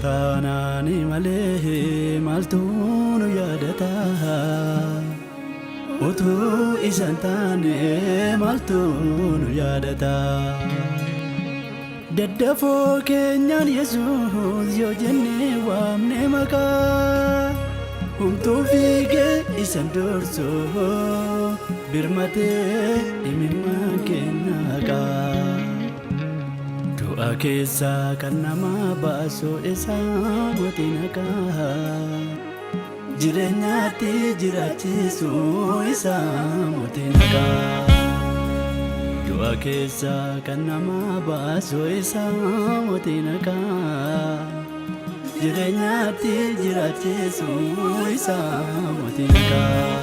Taanani malee maaltuun yaadata utuu isaan taane maaltuun yaadata daddafoo keenyaan Yesuus yoo jennee waamne maqaa humtuu fiigee isaan doorsoo birmatee imimmaan keenya qaa. Du'a keessaa kan nama baasoo isaa mootii nagaa jireenyaatti jiraachisuu isaa mootii nagaa. Du'a keessaa kan nama baasoo isaa mootii nagaa jireenyaatti jiraachisuu isaa mootii nagaa.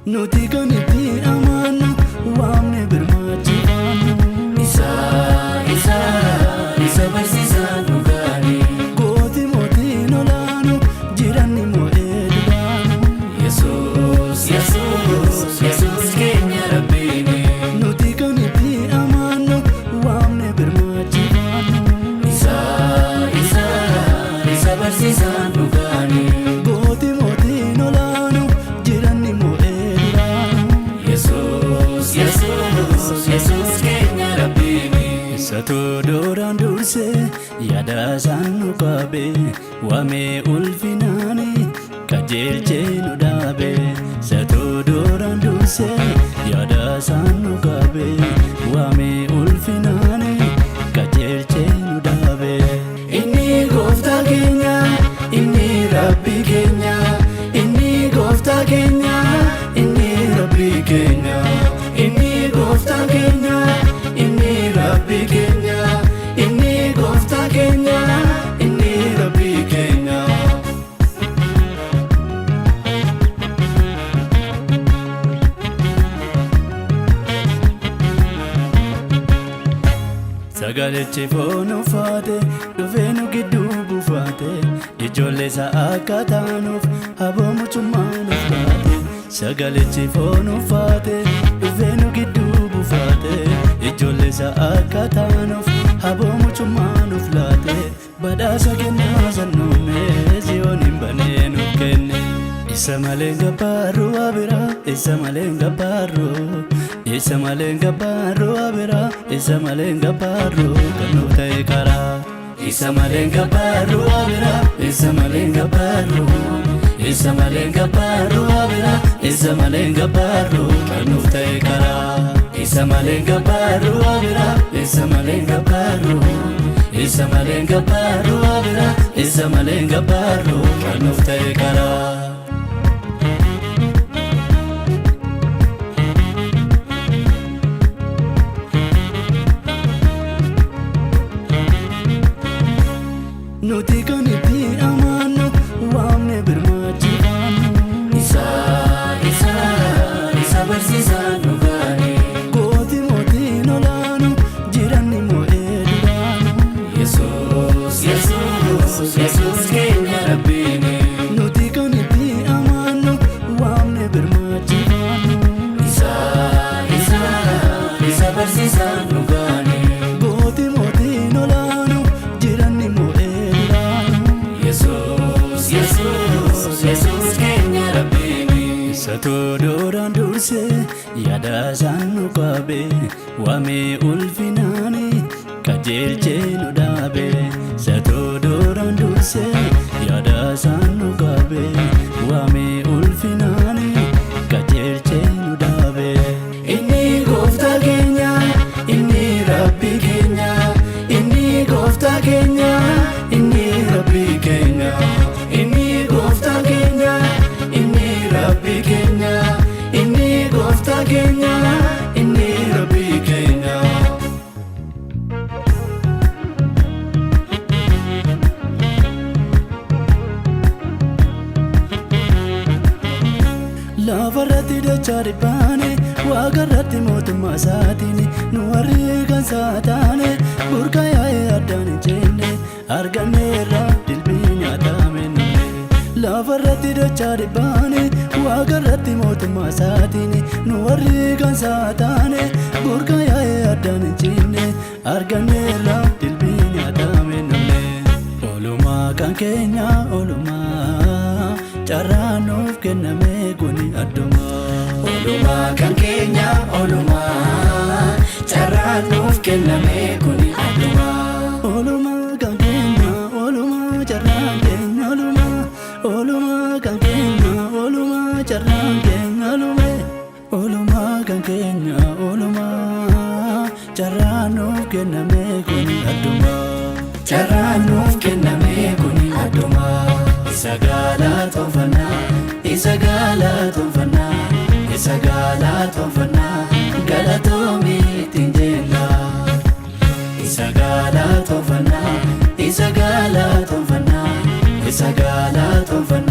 Nuti kan itti amannu waamne birmachiifamnu isa barsiisaan dhugaani gooti mootiin olaanu jiranni moo'ee dubaanu Yesuus keenya Rabbiini. Nuti kan itti amannu waamne birmachiifamnu isa barsiisaan dhugaani gooti mootiin olaanu jiranni moo'ee Yesuus keenya Rabbiini. Isatu duraan dursee yaada isaan nu qabe waamee ulfinaani qajeelchee nu dhaabe. Isatu duraan dursee yaada isaan nu qabe waamee ulfinaani qajeelchee nu dhaabe. Inni gooftaa keenya, inni Rabbii keenya, inni gooftaa keenya, inni Rabbii keenya. Inni gooftaa keenya, inni Rabbii keenya, inni gooftaa keenya, inni Rabbii keenya. Sagalichi foon uffaate dhufee nu gidduu buufaate ijoollee isaa akka taanuuf aboo mucummaa nuuf laate. Sagalichi foon uffaate dhufee nu gidduu buufaate ijoollee isaa akka taanuuf aboo mucummaa nuuf laate. Badhaasa kennaa sannuumee Ziyooniin banee nuuf kenne. Isa malee gabbaarru abira isa malee gabbaarru isa malee gabbaarru abira isa malee gabbaarru kan nuuf ta'e karaa. Isa malee gabbaarru abira isa malee gabbaarru isa malee gabbaarru abira isa malee gabbaarru kan nuuf ta'e karaa. Isa malee gabbaarru abira isa malee gabbaarru isa malee gabbaarru abira isa malee gabbaarru kan nuuf ta'e karaa. Nuti kan itti amannu waamne birmachiifamnu isa barsiisaan dhugaani gooti mootiin olaanu jiranni moo'ee dubaanu Yesuus keenya Rabbiini. Nuti kan itti amannu waamne birmachiifamnu isa barsiisaan dhugaani gooti mootiin olaanu jiranni moo'ee Yesuus keenya Rabbiini. Isatu duraan dursee yaada isaan nu qabe waamee ulfinaani qajeelchee nu dhaabe. Isatu duraan dursee yaada isaan nu qabe waamee ulfinaani qajeelchee nu dhaabe. Inni gooftaa keenya, inni Rabbii keenya, inni gooftaa keenya, inni Rabbii keenya. Inni gooftaa keenya, inni Rabbii keenya, inni gooftaa keenya, inni Rabbii keenya. Lafarratti dachaa dhibbaane waaqarratti mootummaa isaatiin nu warri kan saataane burqa yaa'ee addaan hin jenne arganneerra dilbii nyaatame lafarratti dachaa dhibbaane waaqarratti mootummaa isaatiin nu warri kan saataane burqa yaa'ee addaan hin jenne arganneerra dilbii nyaatame oolumaa kan keenya oolumaa carraa nuuf kenname kuni addumaa oolumaa kan keenya oolumaa carraa nuuf kenname kuni addumaa oolumaa kan keenya oolumaa carraa keenya oolumaa kan keenya oolumaa carraa keenya oolumaa kan keenya oolumaa carraa nuuf kenname kuni addumaa carraa nuuf kenname kuni addumaa isa galatoonfannaa isa galatoonfannaa isa galatoonfannaa galatoomiitiin jenna isa galatoonfannaa isa galatoonfannaa isa galatoonfannaa